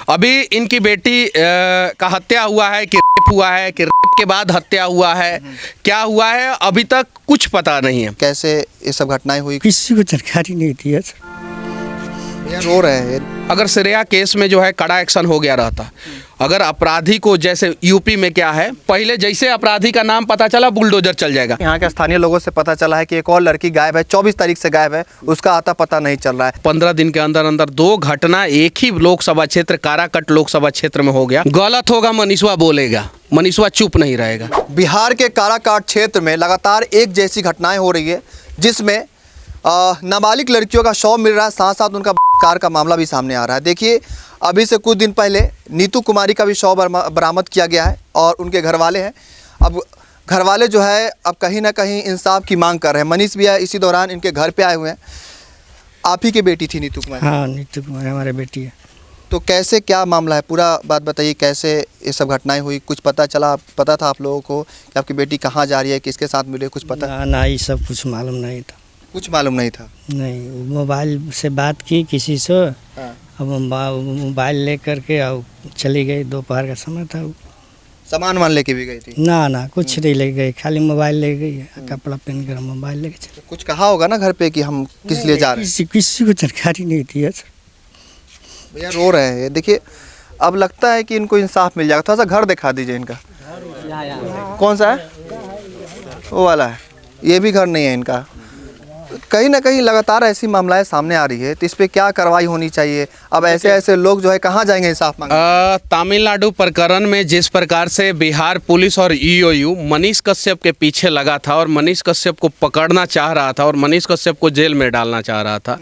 अभी इनकी बेटी का हत्या हुआ है कि रेप हुआ है कि रेप के बाद हत्या हुआ है, क्या हुआ है अभी तक कुछ पता नहीं है। कैसे ये सब घटनाएं हुई? किसी को जानकारी नहीं थी सर। भैया रो रहे हैं। अगर श्रेया केस में जो है कड़ा एक्शन हो गया रहता, अगर अपराधी को जैसे यूपी में क्या है, पहले जैसे अपराधी का नाम पता चला बुलडोजर चल जाएगा। यहाँ के स्थानीय लोगों से पता चला है कि एक और लड़की गायब है, 24 तारीख से गायब है, उसका आता पता नहीं चल रहा है। 15 दिन के अंदर अंदर 2 घटना एक ही लोकसभा क्षेत्र काराकट लोकसभा क्षेत्र में हो गया। गलत होगा मनीषवा बोलेगा, मनीषवा चुप नहीं रहेगा। बिहार के काराकाट क्षेत्र में लगातार एक जैसी घटनाएं हो रही है, जिसमें नाबालिग लड़कियों का शव मिल रहा है, साथ साथ उनका कार का मामला भी सामने आ रहा है। देखिए, अभी से कुछ दिन पहले नीतू कुमारी का भी शव बरामद किया गया है और उनके घर वाले हैं। अब घर वाले जो है अब कहीं ना कहीं इंसाफ की मांग कर रहे हैं। मनीष भी है, इसी दौरान इनके घर पे आए हुए हैं। आप ही की बेटी थी नीतू कुमारी? हाँ, नीतू कुमारी हमारी बेटी है। तो कैसे क्या मामला है, पूरा बात बताइए, कैसे ये सब घटनाएं हुई? कुछ पता चला, पता था आप लोगों को कि आपकी बेटी कहाँ जा रही है, किसके साथ मिले, कुछ पता? ना, ये सब कुछ मालूम नहीं था। कुछ मालूम नहीं था? नहीं, मोबाइल से बात की किसी से। हाँ। अब मोबाइल ले करके और चली गई। दोपहर का समय था। सामान वान लेके भी गई थी? ना, कुछ नहीं ले गई, खाली मोबाइल ले गई है। कपड़ा पहन कर मोबाइल लेके चले। कुछ कहा होगा ना घर पे कि हम किस लिए जा रहे हैं? किसी को जानकारी नहीं थी सर। भैया रो रहे हैं। देखिए, अब लगता है कि इनको इंसाफ मिल जाएगा। थोड़ा सा घर दिखा दीजिए इनका। कौन सा है? वो वाला है। ये भी घर नहीं है इनका। कहीं ना कहीं लगातार ऐसी मामलाएं सामने आ रही है, तो इस पे क्या कार्रवाई होनी चाहिए? अब ऐसे लोग जो है कहाँ जाएंगे इंसाफ मांगने? तमिलनाडु प्रकरण में जिस प्रकार से बिहार पुलिस और ईओयू मनीष कश्यप के पीछे लगा था और मनीष कश्यप को पकड़ना चाह रहा था और मनीष कश्यप को जेल में डालना चाह रहा था,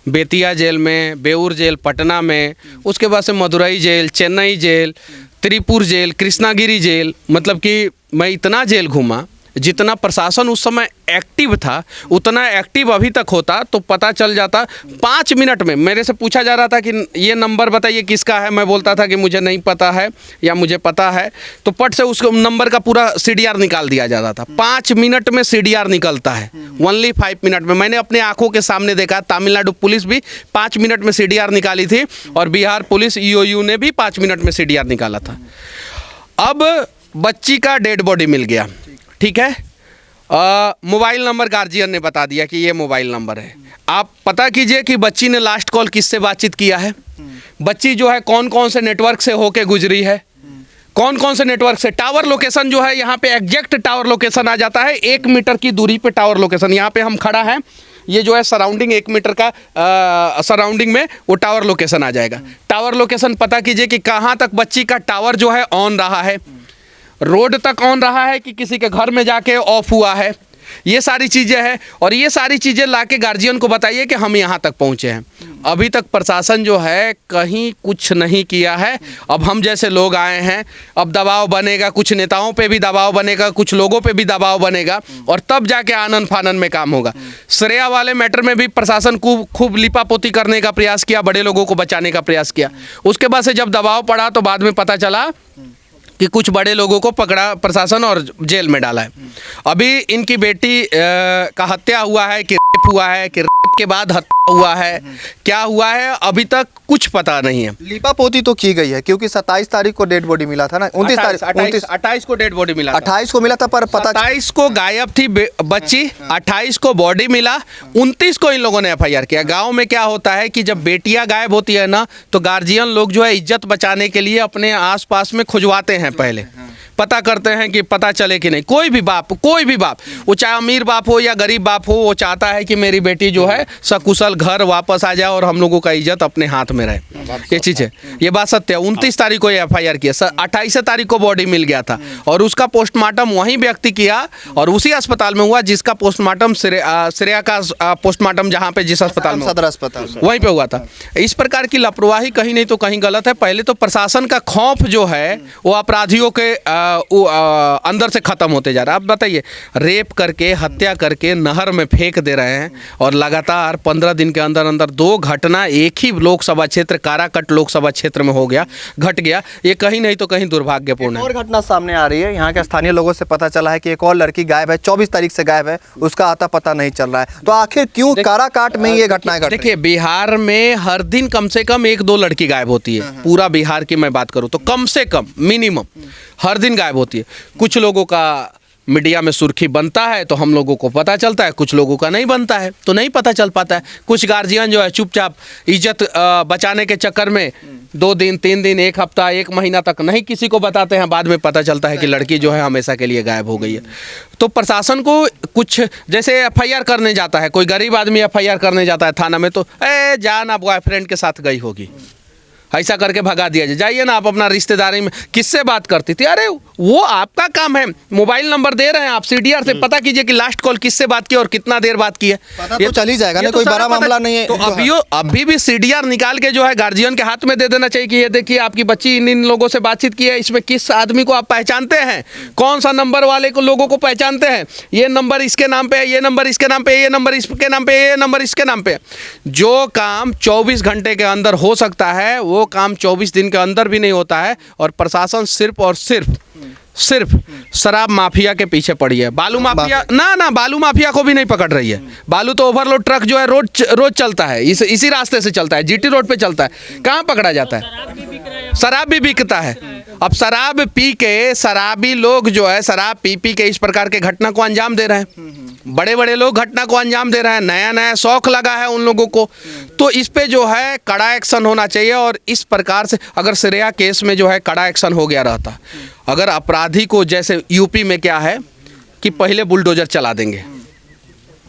बेतिया जेल में, बेऊर जेल पटना में, उसके बाद से Madurai jail, Chennai jail, Tirupur jail, Krishnagiri jail, मतलब कि मैं इतना जेल घूमा, जितना प्रशासन उस समय एक्टिव था उतना एक्टिव अभी तक होता तो पता चल जाता। 5 मिनट में मेरे से पूछा जा रहा था कि ये नंबर बताइए किसका है, मैं बोलता था कि मुझे नहीं पता है या मुझे पता है, तो पट से उस नंबर का पूरा CDR निकाल दिया जाता था। 5 मिनट में CDR निकलता है, ओनली 5 मिनट में। मैंने अपने आंखों के सामने देखा। तमिलनाडु पुलिस भी 5 मिनट में CDR निकाली थी और बिहार पुलिस EOU ने भी 5 मिनट में CDR निकाला था। अब बच्ची का डेड बॉडी मिल गया, ठीक है। मोबाइल नंबर गार्जियन ने बता दिया कि ये मोबाइल नंबर है। आप पता कीजिए कि बच्ची ने लास्ट कॉल किससे बातचीत किया है, बच्ची जो है कौन कौन से नेटवर्क से होके गुजरी है, कौन कौन से नेटवर्क से। टावर लोकेशन जो है यहाँ पे एग्जैक्ट टावर लोकेशन आ जाता है, 1 मीटर की दूरी पे टावर लोकेशन। यहाँ पे हम खड़ा हैं, ये जो है सराउंडिंग 1 मीटर का सराउंडिंग में वो टावर लोकेशन आ जाएगा। टावर लोकेशन पता कीजिए कि कहाँ तक बच्ची का टावर जो है ऑन रहा है, रोड तक ऑन रहा है कि किसी के घर में जाके ऑफ हुआ है। ये सारी चीज़ें हैं और ये सारी चीज़ें लाके गार्जियन को बताइए कि हम यहाँ तक पहुँचे हैं। अभी तक प्रशासन जो है कहीं कुछ नहीं किया है। अब हम जैसे लोग आए हैं, अब दबाव बनेगा, कुछ नेताओं पे भी दबाव बनेगा, कुछ लोगों पे भी दबाव बनेगा और तब जाके आनन फानन में काम होगा। श्रेया वाले मैटर में भी प्रशासन को खूब लिपापोती करने का प्रयास किया, बड़े लोगों को बचाने का प्रयास किया। उसके बाद से जब दबाव पड़ा तो बाद में पता चला कि कुछ बड़े लोगों को पकड़ा प्रशासन और जेल में डाला है। अभी इनकी बेटी का हत्या हुआ है कि रेप हुआ है कि रेप के बाद हत्या हुआ है, क्या हुआ है अभी तक कुछ पता नहीं है। लिपापोती तो की गई है क्योंकि 27 तारीख को डेड बॉडी मिला था ना, 28 को डेड बॉडी मिला, 28 को मिला था, पर पता 27 को गायब थी बच्ची, 28 को बॉडी मिला, 29 को इन लोगों ने FIR किया। गांव में क्या होता है कि जब बेटियां गायब होती है ना तो गार्जियन लोग जो है इज्जत बचाने के लिए अपने आसपास में खुजवाते हैं, पहले पता करते हैं कि पता चले कि नहीं। कोई भी बाप वो चाहे अमीर बाप हो या गरीब बाप हो, वो चाहता है कि मेरी बेटी जो है सकुशल घर वापस आ जाए और हम लोगों का इज्जत अपने हाथ में रहे। ये चीज़ है, ये बात सत्य है। 29 तारीख को ये FIR किया, 28 तारीख को बॉडी मिल गया था और उसका पोस्टमार्टम वहीं व्यक्ति किया और उसी अस्पताल में हुआ जिसका पोस्टमार्टम श्रेया का पोस्टमार्टम जहाँ पे जिस अस्पताल में, सदर अस्पताल, वहीं पे हुआ था। इस प्रकार की लापरवाही कहीं नहीं तो कहीं गलत है। पहले तो प्रशासन का खौफ जो है वो अपराधियों के अंदर से ख़त्म होते जा रहा है। अब बताइए, रेप करके हत्या करके नहर में फेंक दे रहे हैं और लगातार 15 दिन के अंदर अंदर 2 घटना एक ही लोकसभा क्षेत्र काराकट लोकसभा क्षेत्र में हो गया, घट गया। ये कहीं नहीं तो कहीं दुर्भाग्यपूर्ण है। और घटना सामने आ रही है, यहाँ के स्थानीय लोगों से पता चला है कि एक और लड़की गायब है, 24 तारीख से गायब है, उसका आता पता नहीं चल रहा है। तो आखिर क्यों काराकाट में ये घटनाएं घट रही हैं? देखिए, बिहार में हर दिन कम से कम 1-2 लड़की गायब होती है। पूरा बिहार की मैं बात करूं तो कम से कम मिनिमम हर दिन गायब होती है। कुछ लोगों का मीडिया में सुर्खी बनता है तो हम लोगों को पता चलता है, कुछ लोगों का नहीं बनता है तो नहीं पता चल पाता है। कुछ गार्जियन जो है चुपचाप इज्जत बचाने के चक्कर में 2 दिन 3 दिन 1 हफ्ता 1 महीना तक नहीं किसी को बताते हैं, बाद में पता चलता है कि लड़की जो है हमेशा के लिए गायब हो गई है। तो प्रशासन को कुछ, जैसे FIR करने जाता है कोई गरीब आदमी, FIR करने जाता है थाना में तो जान आप बॉयफ्रेंड के साथ गई होगी, ऐसा करके भगा दिया जाइए ना, आप अपना रिश्तेदारी में किससे बात करती थी, अरे वो आपका काम है। मोबाइल नंबर दे रहे हैं आप, CDR से पता कीजिए कि लास्ट कॉल किससे बात की और कितना देर बात की है। पता तो चल ही जाएगा ना, कोई बड़ा मामला नहीं है। तो अभी भी CDR निकाल के जो है गार्जियन के हाथ में दे देना चाहिए कि ये देखिए आपकी बच्ची इन लोगों से बातचीत की है, इसमें किस आदमी को आप पहचानते हैं, कौन सा नंबर वाले को लोगों को पहचानते हैं, ये नंबर इसके नाम पे है, ये नंबर इसके नाम पे, ये नंबर इसके नाम पे, ये नंबर इसके नाम पे। जो काम 24 घंटे के अंदर हो सकता है वो काम 24 दिन के अंदर भी नहीं होता है। और प्रशासन सिर्फ और सिर्फ शराब माफिया के पीछे पड़ी है। बालू माफिया ना बालू माफिया को भी नहीं पकड़ रही है। बालू तो ओवरलोड ट्रक जो है रोज चलता है, इसी रास्ते से चलता है, GT रोड पे चलता है, कहाँ पकड़ा जाता है? शराब भी बिकता है। अब शराब पी के शराबी लोग जो है शराब पी के इस प्रकार के घटना को अंजाम दे रहे हैं। बड़े बड़े लोग घटना को अंजाम दे रहे हैं, नया शौक लगा है उन लोगों को। तो इस पे जो है कड़ा एक्शन होना चाहिए। और इस प्रकार से अगर श्रेया केस में जो है कड़ा एक्शन हो गया रहता, अगर अपराधी को, जैसे यूपी में क्या है कि पहले बुलडोजर चला देंगे,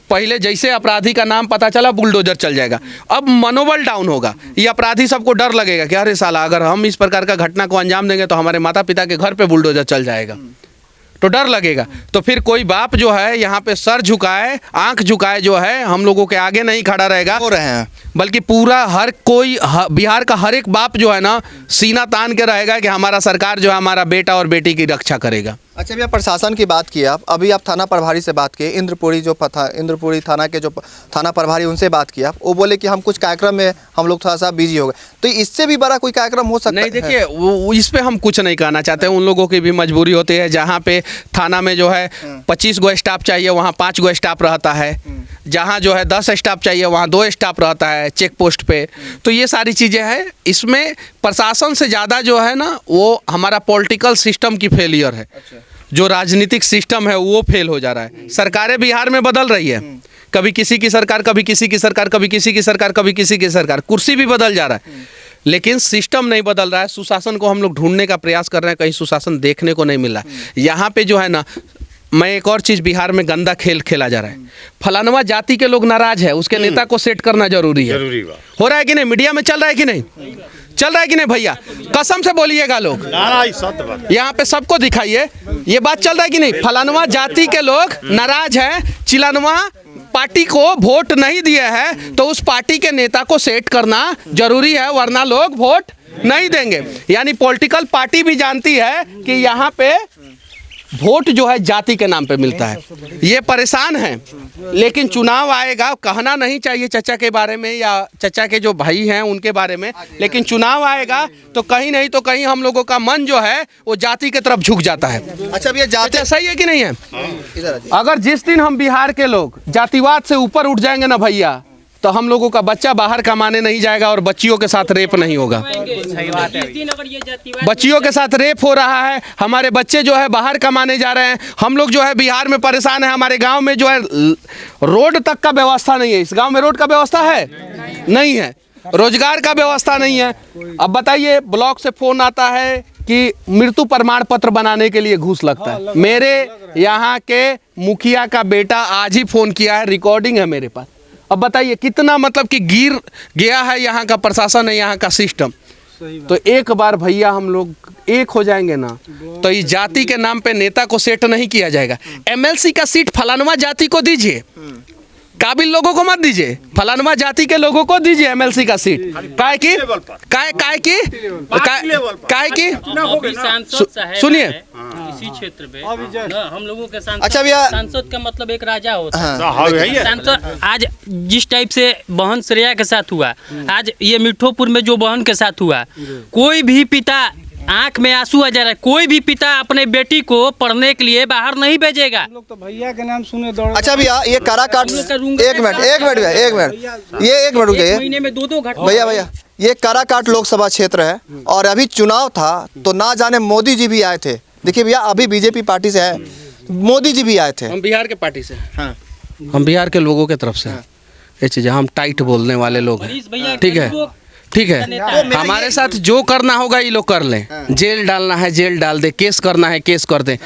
पहले जैसे अपराधी का नाम पता चला बुलडोजर चल जाएगा, अब मनोबल डाउन होगा। ये अपराधी सबको डर लगेगा कि अरे साला अगर हम इस प्रकार का घटना को अंजाम देंगे तो हमारे माता पिता के घर पे बुलडोजर चल जाएगा, तो डर लगेगा। तो फिर कोई बाप जो है यहाँ पे सर झुकाए, आंख झुकाए जो है हम लोगों के आगे नहीं खड़ा रहेगा, हो रहे हैं, बल्कि पूरा हर कोई बिहार का हर एक बाप जो है ना सीना तान के रहेगा कि हमारा सरकार जो है हमारा बेटा और बेटी की रक्षा करेगा। अच्छा भैया, प्रशासन की बात की आप, अभी आप थाना प्रभारी से बात किए, इंद्रपुरी थाना के जो थाना प्रभारी उनसे बात की आप, वो बोले कि हम कुछ कार्यक्रम में हम लोग थोड़ा सा बिजी हो गए। तो इससे भी बड़ा कोई कार्यक्रम हो सकता है? नहीं, देखिए इस पे हम कुछ नहीं कहना चाहते, उन लोगों की भी मजबूरी होती है। जहाँ पे थाना में जो है 25 गो स्टाफ चाहिए वहाँ 5 गो स्टाफ रहता है, जहाँ जो है 10 स्टाफ चाहिए वहाँ 2 स्टाफ रहता है चेक पोस्ट पे। तो ये सारी चीज़ें हैं, इसमें प्रशासन से ज़्यादा जो है ना वो हमारा पॉलिटिकल सिस्टम की फेलियर है। जो राजनीतिक सिस्टम है वो फेल हो जा रहा है। सरकारें बिहार में बदल रही है, कभी किसी की सरकार, कभी किसी की सरकार, कभी किसी की सरकार, कभी किसी की सरकार, कुर्सी भी बदल जा रहा है लेकिन सिस्टम नहीं बदल रहा है। सुशासन को हम लोग ढूंढने का प्रयास कर रहे हैं, कहीं सुशासन देखने को नहीं मिल रहा है। यहाँ पे जो है ना, मैं एक और चीज़, बिहार में गंदा खेल खेला जा रहा है। फलानवा जाति के लोग नाराज है, उसके नेता को सेट करना जरूरी है। हो रहा है कि नहीं? मीडिया में चल रहा है कि नहीं? चल रहा है कि नहीं भैया? कसम से बोलिएगा लोग, यहाँ पे सबको दिखाइए, ये बात चल रहा है कि नहीं? फलानवा जाति के लोग नाराज हैं, चिलानवा पार्टी को वोट नहीं दिए हैं, तो उस पार्टी के नेता को सेट करना जरूरी है, वरना लोग वोट नहीं देंगे। यानी पॉलिटिकल पार्टी भी जानती है कि यहाँ पे वोट जो है जाति के नाम पे मिलता है। ये परेशान है, लेकिन चुनाव आएगा, कहना नहीं चाहिए चचा के बारे में या चचा के जो भाई हैं उनके बारे में, लेकिन चुनाव आएगा तो कहीं नहीं तो कहीं हम लोगों का मन जो है वो जाति के तरफ झुक जाता है। अच्छा भैया, जाते सही है कि नहीं है? अगर जिस दिन हम बिहार के लोग जातिवाद से ऊपर उठ जाएंगे ना भैया, तो हम लोगों का बच्चा बाहर कमाने नहीं जाएगा और बच्चियों के साथ रेप नहीं होगा। बच्चियों के साथ रेप हो रहा है, हमारे बच्चे जो है बाहर कमाने जा रहे हैं, हम लोग जो है बिहार में परेशान है। हमारे गांव में जो है रोड तक का व्यवस्था नहीं है। इस गांव में रोड का व्यवस्था है? नहीं है। रोजगार का व्यवस्था नहीं है। अब बताइए, ब्लॉक से फोन आता है कि मृत्यु प्रमाण पत्र बनाने के लिए घूस लगता है। मेरे यहाँ के मुखिया का बेटा आज ही फोन किया है, रिकॉर्डिंग है मेरे पास। अब बताइए कितना मतलब कि गिर गया है यहाँ का प्रशासन है, यहाँ का सिस्टम। तो एक बार भैया हम लोग एक हो जाएंगे ना, तो इस जाति के नाम पे नेता को सेट नहीं किया जाएगा। MLC का सीट फलानवा जाति को दीजिए, काबिल लोगों को मत दीजिए, फलानवा जाति के लोगों को दीजिए MLC का सीट। काय की सुनिए, इसी क्षेत्र पे ना हम लोगों के अच्छा भैया, सांसद का मतलब एक राजा होता है। हाँ। सांसद आज जिस टाइप से बहन श्रेया के साथ हुआ, आज ये मिठोपुर में जो बहन के साथ हुआ, कोई भी पिता आंख में आंसू आ जा रहा है, कोई भी पिता अपने बेटी को पढ़ने के लिए बाहर नहीं भेजेगा। लोग तो भैया के नाम सुने दौड़। अच्छा भैया, ये काराकाट, एक मिनट भैया, एक मिनट, ये एक मिनट रुक जाइए। महीने में 2-2 घटना। भैया ये काराकाट लोकसभा क्षेत्र है और अभी चुनाव था तो ना जाने मोदी जी भी आए थे। देखिए भैया, अभी बीजेपी पार्टी से है, मोदी जी भी आए थे। हम बिहार के पार्टी से हैं। हाँ। हम बिहार के लोगों के तरफ से हैं। ये चीज़ें हम टाइट बोलने वाले लोग हैं, ठीक है, ठीक है। हमारे साथ जो करना होगा ये लोग कर लें, जेल डालना है जेल डाल दे, केस करना है केस कर दे।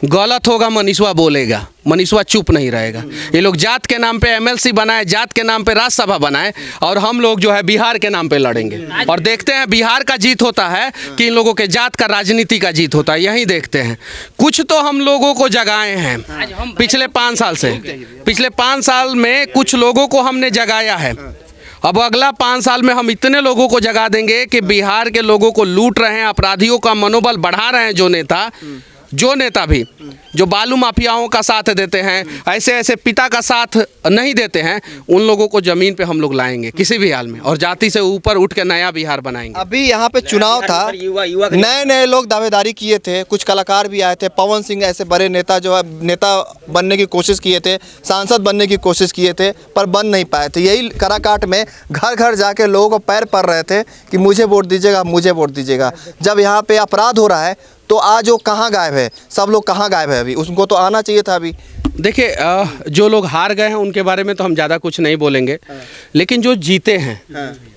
गलत होगा मनीषवा बोलेगा, मनीषवा चुप नहीं रहेगा। ये लोग जात के नाम पे एमएलसी बनाए, जात के नाम पे राज्यसभा बनाए, और हम लोग जो है बिहार के नाम पे लड़ेंगे। और देखते हैं बिहार का जीत होता है कि इन लोगों के जात का राजनीति का जीत होता है, यही देखते हैं। कुछ तो हम लोगों को जगाए हैं पिछले 5 साल से, पिछले 5 साल में कुछ लोगों को हमने जगाया है। अब अगला 5 साल में हम इतने लोगों को जगा देंगे कि बिहार के लोगों को लूट रहे हैं, अपराधियों का मनोबल बढ़ा रहे हैं जो नेता भी जो बालू माफियाओं का साथ देते हैं, ऐसे पिता का साथ नहीं देते हैं, उन लोगों को जमीन पे हम लोग लाएंगे किसी भी हाल में, और जाति से ऊपर उठ के नया बिहार बनाएंगे। अभी यहाँ पे चुनाव था, नए लोग दावेदारी किए थे, कुछ कलाकार भी आए थे। पवन सिंह ऐसे बड़े नेता जो है नेता बनने की कोशिश किए थे, सांसद बनने की कोशिश किए थे, पर बन नहीं पाए थे। यही काराकाट में घर घर जाके लोगों को पैर पड़ रहे थे कि मुझे वोट दीजिएगा, मुझे वोट दीजिएगा। जब यहाँ पे अपराध हो रहा है तो आज वो कहाँ गायब है, सब लोग कहाँ गायब है? अभी उनको तो आना चाहिए था। अभी देखिए, जो लोग हार गए हैं उनके बारे में तो हम ज़्यादा कुछ नहीं बोलेंगे, लेकिन जो जीते हैं,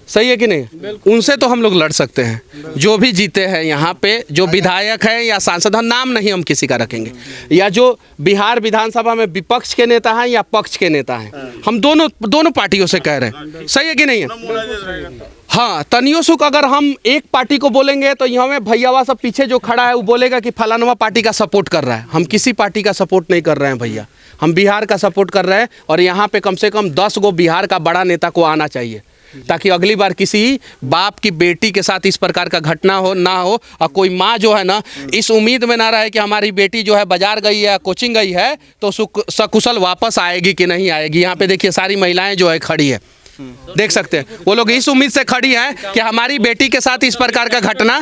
सही है कि नहीं, उनसे तो हम लोग लड़ सकते हैं। जो भी जीते हैं यहाँ पे, जो विधायक हैं या सांसद हैं, नाम नहीं हम किसी का रखेंगे, या जो बिहार विधानसभा में विपक्ष के नेता हैं या पक्ष के नेता हैं, हम दोनों पार्टियों से कह रहे हैं, सही है कि नहीं है। हाँ, तनियो सुख अगर हम एक पार्टी को बोलेंगे तो यहाँ में भैयावा सब पीछे जो खड़ा है वो बोलेगा कि फलानवा पार्टी का सपोर्ट कर रहा है। हम किसी पार्टी का सपोर्ट नहीं कर रहे हैं भैया, हम बिहार का सपोर्ट कर रहे हैं। और यहाँ पे कम से कम 10 गो बिहार का बड़ा नेता को आना चाहिए, ताकि अगली बार किसी बाप की बेटी के साथ इस प्रकार का घटना ना हो, और कोई माँ जो है ना इस उम्मीद में ना रहे कि हमारी बेटी जो है बाजार गई है, कोचिंग गई है तो सकुशल वापस आएगी कि नहीं आएगी। यहाँ पे देखिए सारी महिलाएं जो है खड़ी है, देख सकते हैं, वो लोग इस उम्मीद से खड़ी हैं कि हमारी बेटी के साथ इस प्रकार का घटना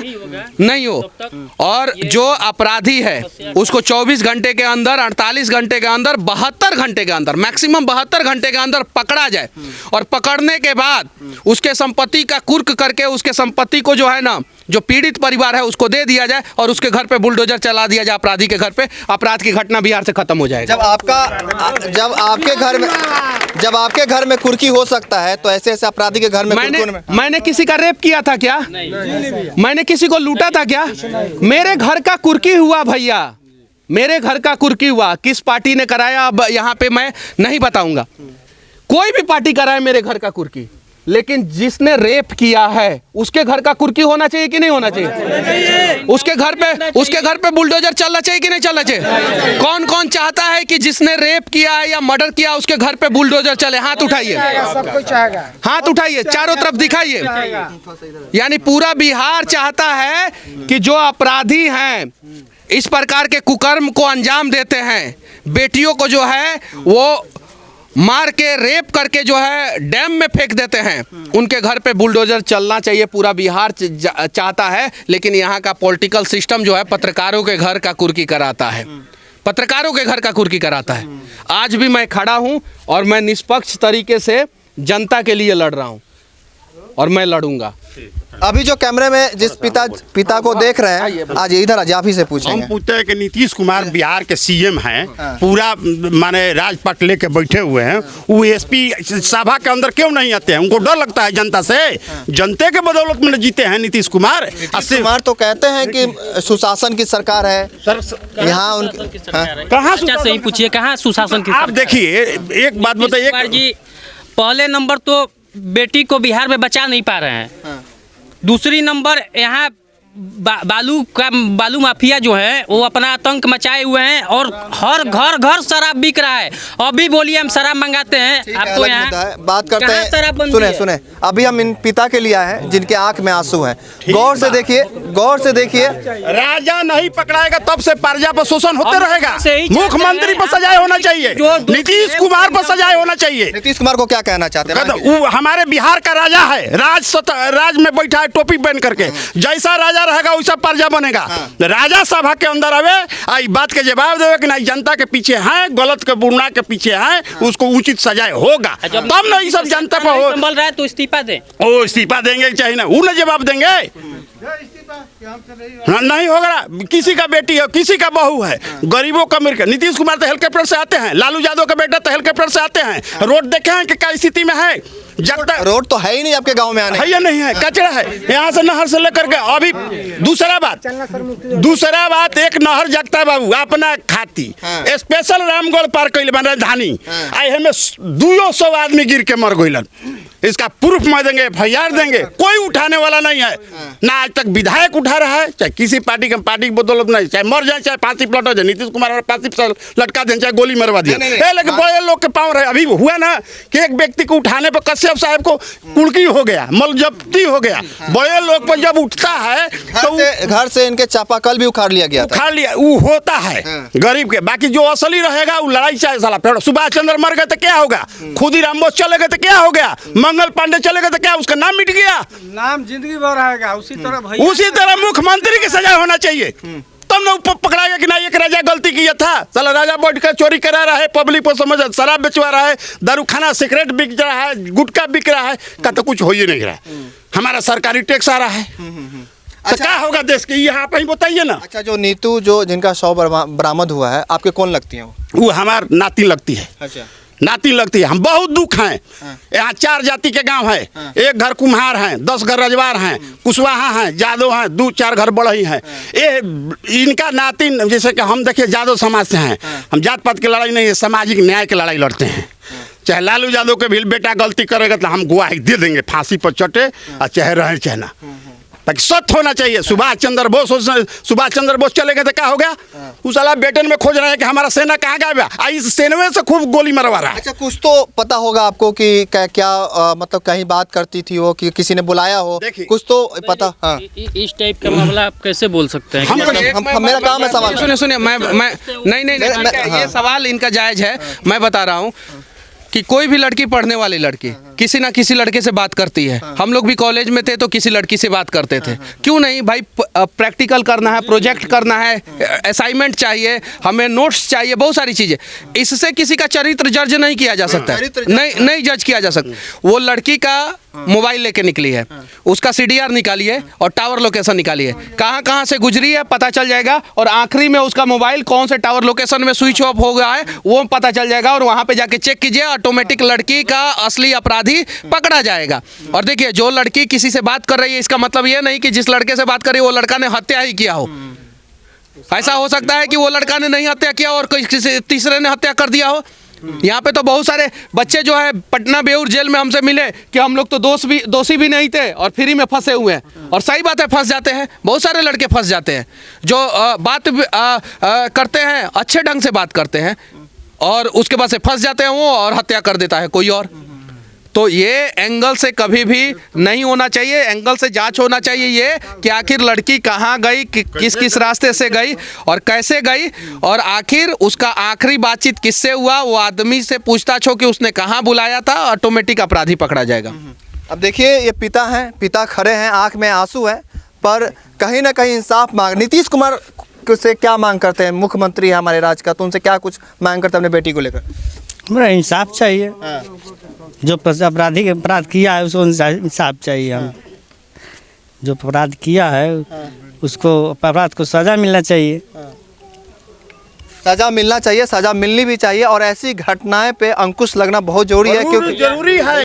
नहीं हो। और जो अपराधी है उसको 24 घंटे के अंदर, 48 घंटे के अंदर, 72 घंटे के अंदर, मैक्सिमम 72 घंटे के अंदर पकड़ा जाए, और पकड़ने के बाद उसके संपत्ति का कुर्क करके उसके संपत्ति को जो है ना, जो पीड़ित परिवार है उसको दे दिया जाए, और उसके घर पे बुलडोजर चला दिया जाए अपराधी के घर पे। अपराध की घटना बिहार से खत्म हो जाएगी। जब आपके घर में कुर्की हो सकता है तो ऐसे अपराधी के घर में मैंने किसी का रेप किया था क्या? मैंने किसी को लूटा था क्या? मेरे घर का कुर्की हुआ भैया, मेरे घर का कुर्की हुआ। किस पार्टी ने कराया अब यहाँ पे मैं नहीं बताऊंगा, कोई भी पार्टी कराए मेरे घर का कुर्की, लेकिन जिसने रेप किया है उसके घर का कुर्की होना चाहिए कि नहीं होना चाहिए? उसके घर पे बुलडोजर चलना चाहिए कि नहीं चलना चाहिए? कौन कौन चाहता है कि जिसने रेप किया है या मर्डर किया उसके घर पे बुलडोजर चले? हाथ उठाइए, हाथ उठाइए, चारों तरफ दिखाइए। यानी पूरा बिहार चाहता है कि जो अपराधी हैं, इस प्रकार के कुकर्म को अंजाम देते हैं, बेटियों को जो है वो मार के रेप करके जो है डैम में फेंक देते हैं, उनके घर पे बुलडोजर चलना चाहिए। पूरा बिहार चाहता है, लेकिन यहाँ का पॉलिटिकल सिस्टम जो है पत्रकारों के घर का कुर्की कराता है, पत्रकारों के घर का कुर्की कराता है। आज भी मैं खड़ा हूँ और मैं निष्पक्ष तरीके से जनता के लिए लड़ रहा हूँ, और मैं लड़ूंगा। अभी जो कैमरे में जिस पिता को देख रहे हैं, आज इधर आज आप ही से पूछेंगे। हम पूछते हैं कि नीतीश कुमार बिहार के सीएम हैं, पूरा माने राजपट लेके बैठे हुए हैं, वो एसपी सभा के अंदर क्यों नहीं आते हैं? उनको डर लगता है जनता से? जनते के बदौलत में जीते हैं नीतीश कुमार। कुमार तो कहते हैं कि सुशासन की सरकार है यहाँ, उनकी कहाँ से ही पूछिए, कहाँ सुशासन की? आप देखिए, एक बात बताइए जी, पहले नंबर तो बेटी को बिहार में बचा नहीं पा रहे हैं, दूसरी नंबर यहाँ बालू माफिया जो है वो अपना आतंक मचाए हुए हैं और हर घर घर शराब बिक रहा है। अभी बोलिए हम शराब मंगाते हैं आपको अलग यहाँ मुद्दा है। बात करते कहाँ शराब हैं, बनती सुने है? सुने, अभी हम इन पिता के लिए आए हैं जिनके आंख में आंसू हैं। गौर से देखिए, गौर से देखिए। राजा नहीं पकड़ाएगा तब से प्रजा पर शोषण होते हम रहेगा। सही चाहते मुख्यमंत्री हैं। पर सजाए होना चाहिए, जो दो- नीतीश कुमार पर सजाए होना चाहिए। नीतीश कुमार को क्या कहना चाहते हैं? वो हमारे बिहार का राजा है, राज में बैठा है टोपी पहन करके। जैसा राजा रहेगा वैसा प्रजा बनेगा। राजा सभा के अंदर आवे, आई बात के जवाब देवे कि नहीं जनता के पीछे है, गलत के बुरना के पीछे है, उसको उचित सजाए होगा, तब ना ये सब जनता पर हो। संभल रहा है तो इस्तीफा दे। ओ इस्तीफा देंगे चाहिए ना, वो ना जवाब देंगे। नहीं होगा, किसी का बेटी है, किसी का बहू है, गरीबों का मिल। नीतीश कुमार तो हेलीकॉप्टर से आते हैं, लालू यादव का बेटा तो हेलीकॉप्टर से आते हैं। रोड देखे हैं कि क्या स्थिति में है? जब तक रोड तो है ही नहीं आपके गांव में आने। है या नहीं है, कचरा है यहाँ से, नहर से लेकर के। अभी दूसरा बात एक नहर जगता है बाबू अपना खाती, स्पेशल रामगढ़ पार कैल बन राजधानी, आई हमें 200 आदमी गिर के मर गइलन। इसका प्रूफ मैं देंगे, FIR देंगे, कोई उठाने वाला नहीं है। ना आज तक विधायक उठा रहा है, चाहे किसी पार्टी की बदौलत नहीं, चाहे मर जाए चाहे फांसी पलट हो जाए। नीतीश कुमार फांसी पर लटका दें, चाहे गोली मरवा दिया, लेकिन बड़े लोग के पाँव रहे। अभी हुआ ना कि एक व्यक्ति को उठाने पर कश्यप साहब को कुड़की हो गया, मलजप्ती हो गया। बड़े लोग पर जब उठता है तो घर से इनके चापाकल भी उखाड़ लिया गया था। उखाड़ लिया, वो होता है गरीब के। बाकी जो असली रहेगा वो लड़ाई चाहे साला। फिर सुभाष चंद्र मर गए तो क्या होगा? खुदीराम बोस चले गए तो क्या हो गया? मंगल पांडे चले गए तो क्या उसका नाम मिट गया? नाम जिंदगी भर रहेगा। उसी तरह मुख्यमंत्री की सजा होना चाहिए, तब ना पकड़ाएगा कि ना एक राजा गलती किया था। साला राजा बैठ कर चोरी करा रहा है, पब्लिक को समझ शराब बेचवा रहा है, दारू खाना सिगरेट बिक रहा है, गुटखा बिक रहा है, का तो कुछ हो ही नहीं रहा है। हमारा सरकारी टैक्स आ रहा है, तो क्या होगा देश के? यहाँ पे ही बताइए ना। अच्छा, जो नीतू जो जिनका शव बरामद हुआ है, आपके कौन लगती है वो हमार नाती लगती है। अच्छा, नाती लगती है। हम बहुत दुख हैं। यहाँ 4 जाति के गांव है, एक घर कुम्हार हैं, 10 घर रजवार हैं, कुशवाहा हैं, जादव हैं, 2-4 घर बढ़ई हैं। ये इनका नाती, जैसे कि हम देखिए जादव समाज से हैं, हम जात पात की लड़ाई नहीं है, सामाजिक न्याय की लड़ाई लड़ते हैं। चाहे लालू यादव के भी बेटा गलती करेगा तो हम गवाही दे देंगे, फांसी पर चटे, और चाहे रहे चाहे ना, ताकि सत्य होना चाहिए। सुभाष चंद्र बोस चले गए तो क्या हो गया? उस साला बेटन में खोज रहे हैं कि हमारा सेना कहाँ गया, इस सेना से खूब गोली मरवा रहा है। अच्छा, कुछ तो पता होगा आपको कि क्या मतलब कहीं बात करती थी वो, कि किसी ने बुलाया हो, कुछ तो पता? हाँ, इस टाइप का मामला आप कैसे बोल सकते हैं? मेरा काम है सवाल। सुनिए, मैं नहीं, ये सवाल इनका जायज है। मैं बता रहा हूँ कि कोई भी लड़की, पढ़ने वाली लड़की किसी ना किसी लड़के से बात करती है। हम लोग भी कॉलेज में थे तो किसी लड़की से बात करते थे। क्यों नहीं भाई? प्रैक्टिकल करना है, प्रोजेक्ट करना है, असाइनमेंट चाहिए, हमें नोट्स चाहिए, बहुत सारी चीज़ें। इससे किसी का चरित्र जज नहीं किया जा सकता है, नहीं जज किया जा सकता। वो लड़की का मोबाइल लेके निकली है, उसका CDR निकालिए और टावर लोकेशन निकालिए, कहाँ से गुजरी है पता चल जाएगा, और आखिरी में उसका मोबाइल कौन से टावर लोकेशन में स्विच ऑफ हो गया है वो पता चल जाएगा, और वहाँ पे जाके चेक कीजिए, ऑटोमेटिक लड़की का असली अपराधी पकड़ा जाएगा। और देखिए, जो लड़की किसी से बात कर रही है, इसका मतलब ये नहीं कि जिस लड़के से बात कर रही है वो लड़का ने हत्या ही किया हो। ऐसा हो सकता है कि वो लड़का ने नहीं हत्या किया और किसी तीसरे ने हत्या कर दिया हो। यहाँ पे तो बहुत सारे बच्चे जो है पटना बेऊर जेल में हमसे मिले कि हम लोग तो दोषी भी नहीं थे और फ्री में फंसे हुए हैं। और सही बात है, फंस जाते हैं, बहुत सारे लड़के फंस जाते हैं जो बात करते हैं, अच्छे ढंग से बात करते हैं, और उसके बाद से फंस जाते हैं वो, और हत्या कर देता है कोई और। तो ये एंगल से कभी भी नहीं होना चाहिए, एंगल से जांच होना चाहिए ये कि आखिर लड़की कहाँ गई, किस रास्ते से गई और कैसे गई, और आखिर उसका आखिरी बातचीत किससे हुआ, वो आदमी से पूछताछ हो कि उसने कहाँ बुलाया था, ऑटोमेटिक अपराधी पकड़ा जाएगा। अब देखिए, ये पिता हैं, पिता खड़े हैं, आंख में आंसू है, पर कहीं ना कहीं इंसाफ मांग। नीतीश कुमार से क्या मांग करते हैं? मुख्यमंत्री है हमारे राज्य का, तो उनसे क्या कुछ मांग करते हैं अपने बेटी को लेकर? हमारा इंसाफ चाहिए। जो अपराधी अपराध किया है उसको इंसाफ चाहिए। हम जो अपराध किया है उसको, अपराध को सज़ा मिलना चाहिए। सज़ा मिलना चाहिए, सज़ा मिलनी भी चाहिए, और ऐसी घटनाएं पे अंकुश लगना बहुत जरूरी है, क्योंकि जरूरी है।